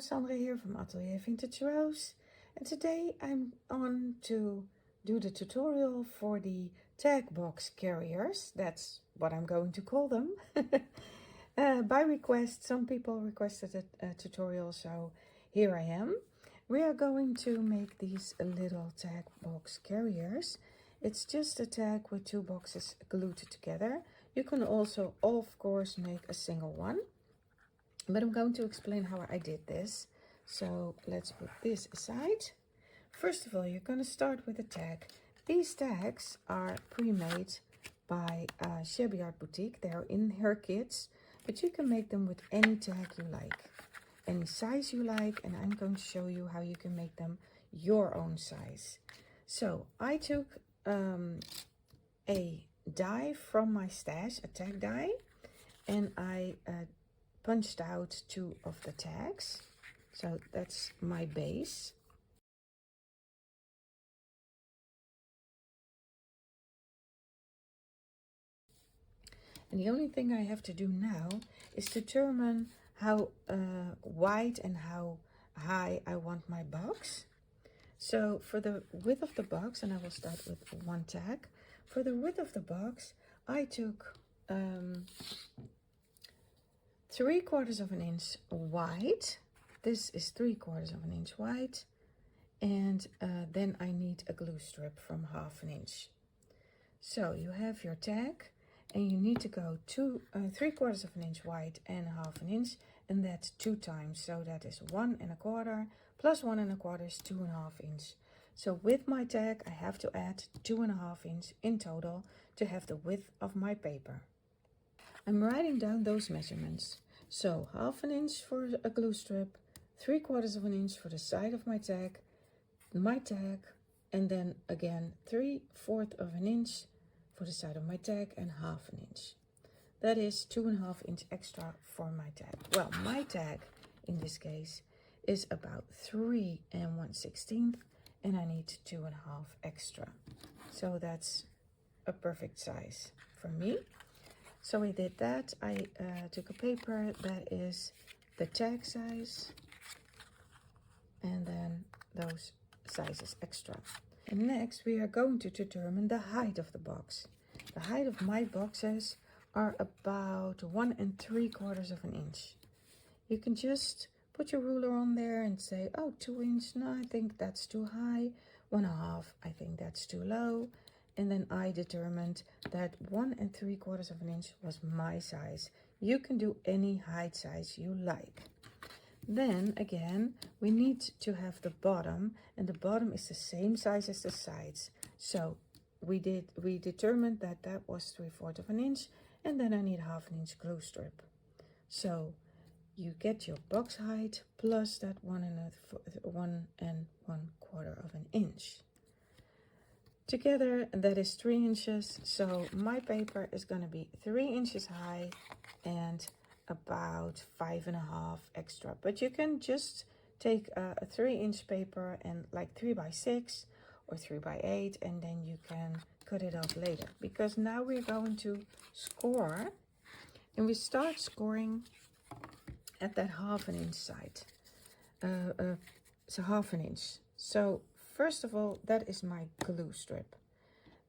Sandra here from AtelierVintageRose, and today I'm on to do the tutorial for the tag box carriers. That's what I'm going to call them. By request, some people requested a tutorial, so here I am. We are going to make these little tag box carriers. It's just a tag with two boxes glued together. You can also, of course, make a single one. But I'm going to explain how I did this. So let's put this aside. First of all, you're going to start with a tag. These tags are pre-made by Shabby Art Boutique. They're in her kits, but you can make them with any tag you like, any size you like, and I'm going to show you how you can make them your own size. So I took a die from my stash, a tag die, and I punched out two of the tags. So that's my base. And the only thing I have to do now is determine how wide and how high I want my box. So for the width of the box, and I will start with one tag. For the width of the box, I took 3/4 of an inch wide. This is 3/4 of an inch wide, and then I need a glue strip from 1/2 inch. So you have your tag, and you need to go 3/4 of an inch wide and 1/2 inch, and that's 2 times. So that is 1 1/4 plus 1 1/4 is 2 1/2 inch. So with my tag, I have to add 2 1/2 inch in total to have the width of my paper. I'm writing down those measurements. So 1/2 inch for a glue strip, 3/4 of an inch for the side of my tag, and then again 3/4 of an inch for the side of my tag and 1/2 inch. That is 2 1/2 inch extra for my tag. Well, my tag in this case is about 3 1/16, and I need 2 1/2 extra. So that's a perfect size for me. So I did that. I took a paper that is the tag size, and then those sizes extra. And next we are going to determine the height of the box. The height of my boxes are about 1 3/4 of an inch. You can just put your ruler on there and say, oh, 2 inch, no, I think that's too high. 1 1/2, I think that's too low. And then I determined that 1 3/4 of an inch was my size. You can do any height size you like. Then again, we need to have the bottom, and the bottom is the same size as the sides. So we determined that that was 3/4 of an inch, and then I need 1/2 inch glue strip. So you get your box height plus that 1 1/4 of an inch. Together, that is 3 inches. So my paper is going to be 3 inches high and about 5 1/2 extra. But you can just take a 3-inch paper and like 3 by 6 or 3 by 8, and then you can cut it off later. Because now we're going to score, and we start scoring at that 1/2 inch side. So 1/2 inch. So first of all, that is my glue strip.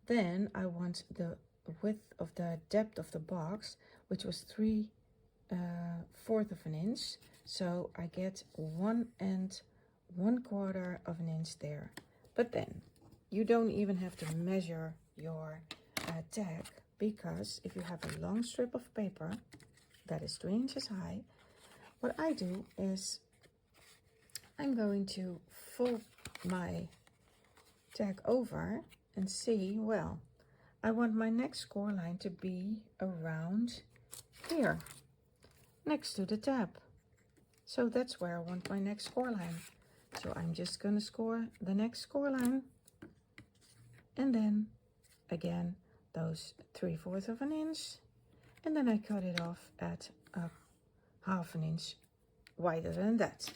Then I want the width of the depth of the box, which was 3/4 of an inch. So I get 1 1/4 of an inch there. But then you don't even have to measure your tag, because if you have a long strip of paper that is 3 inches high, what I do is I'm going to fold my tag over and see, well, I want my next score line to be around here, next to the tab. So that's where I want my next score line. So I'm just going to score the next score line, and then again those 3/4 of an inch, and then I cut it off at a 1/2 inch wider than that.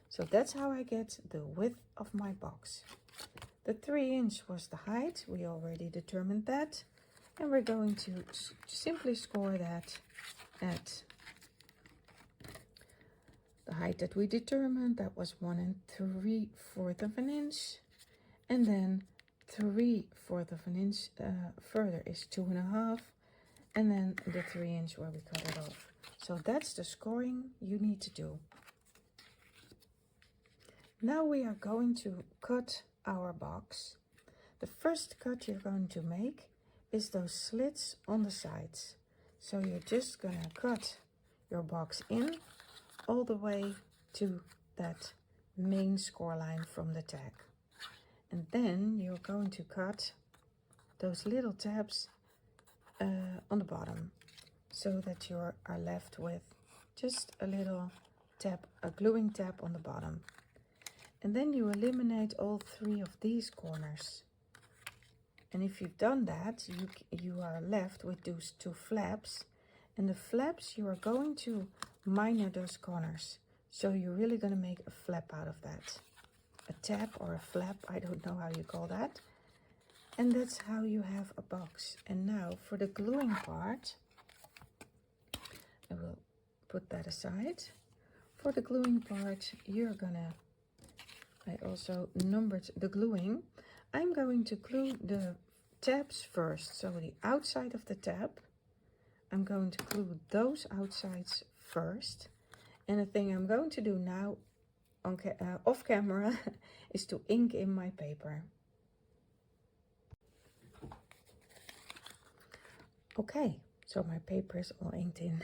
So that's how I get the width of my box. The 3 inch was the height, we already determined that, and we're going to simply score that at the height that we determined, that was 1 3/4 of an inch. And then 3/4 of an inch further is 2.5. And then the 3 inch where we cut it off. So that's the scoring you need to do. Now we are going to cut our box. The first cut you're going to make is those slits on the sides. So you're just going to cut your box in all the way to that main score line from the tag. And then you're going to cut those little tabs on the bottom, so that you are left with just a little tab, a gluing tab on the bottom. And then you eliminate all 3 of these corners. And if you've done that, you are left with those 2 flaps. And the flaps, you are going to minor those corners. So you're really going to make a flap out of that. A tab or a flap, I don't know how you call that. And that's how you have a box. And now for the gluing part, I will put that aside. For the gluing part, you're gonna, I also numbered the gluing. I'm going to glue the tabs first. So the outside of the tab, I'm going to glue those outsides first. And the thing I'm going to do now on off camera is to ink in my paper. Okay, so my paper is all inked in.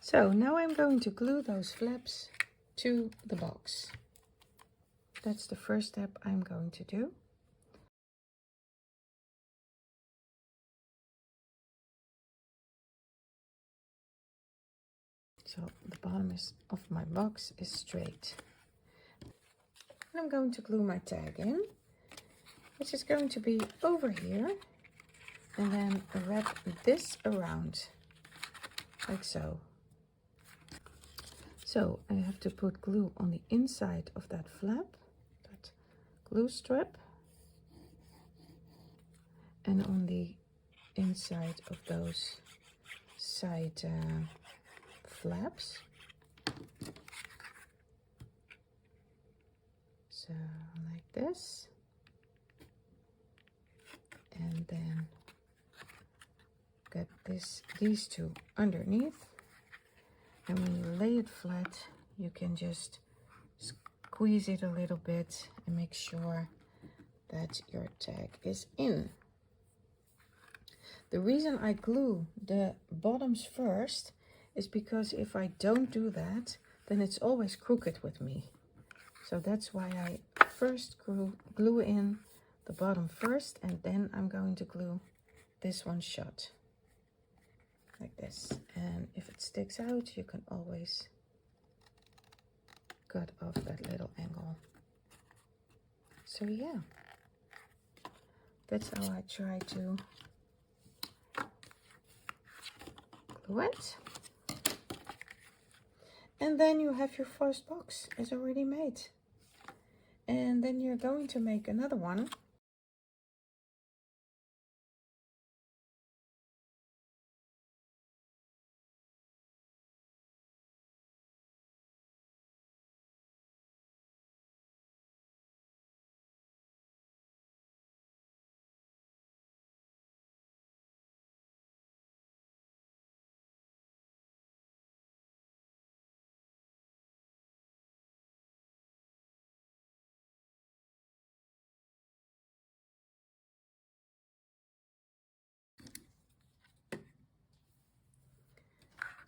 So now I'm going to glue those flaps to the box. That's the first step I'm going to do. So the bottom of my box is straight. I'm going to glue my tag in, which is going to be over here. And then wrap this around, like so. So I have to put glue on the inside of that flap, that glue strip, and on the inside of those side flaps. So like this. And then get these 2 underneath, and when you lay it flat, you can just squeeze it a little bit and make sure that your tag is in. The reason I glue the bottoms first is because if I don't do that, then it's always crooked with me. So that's why I first glue in the bottom first, and then I'm going to glue this one shut. Like this. And if it sticks out, you can always cut off that little angle. So yeah, that's how I try to glue it. And then you have your first box is already made. And then you're going to make another one.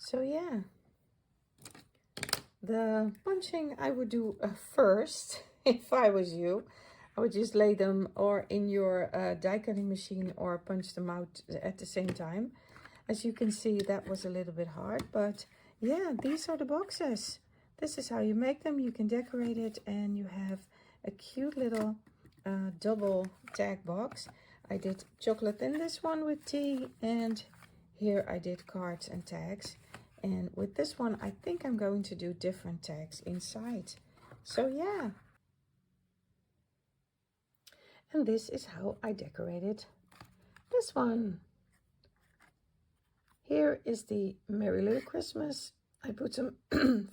So yeah, the punching I would do first. If I was you, I would just lay them or in your die cutting machine or punch them out at the same time. As you can see, that was a little bit hard, but yeah, these are the boxes. This is how you make them. You can decorate it and you have a cute little double tag box. I did chocolate in this one with tea, and here I did cards and tags. And with this one, I think I'm going to do different tags inside. So yeah. And this is how I decorated this one. Here is the Merry Little Christmas I put some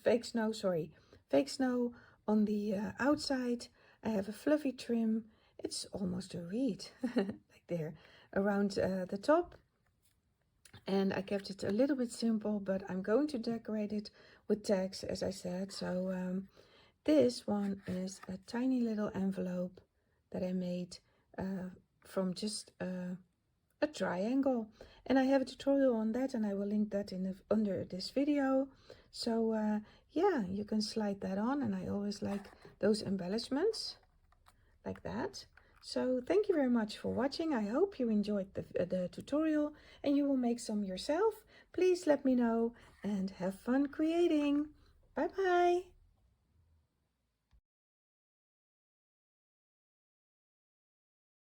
fake snow on the outside. I have a fluffy trim. It's almost a wreath, like there, around the top. And I kept it a little bit simple, but I'm going to decorate it with tags, as I said. So this one is a tiny little envelope that I made from just a triangle, and I have a tutorial on that, and I will link that in under this video. So yeah, you can slide that on, and I always like those embellishments like that. So thank you very much for watching. I hope you enjoyed the tutorial and you will make some yourself. Please let me know and have fun creating. Bye bye.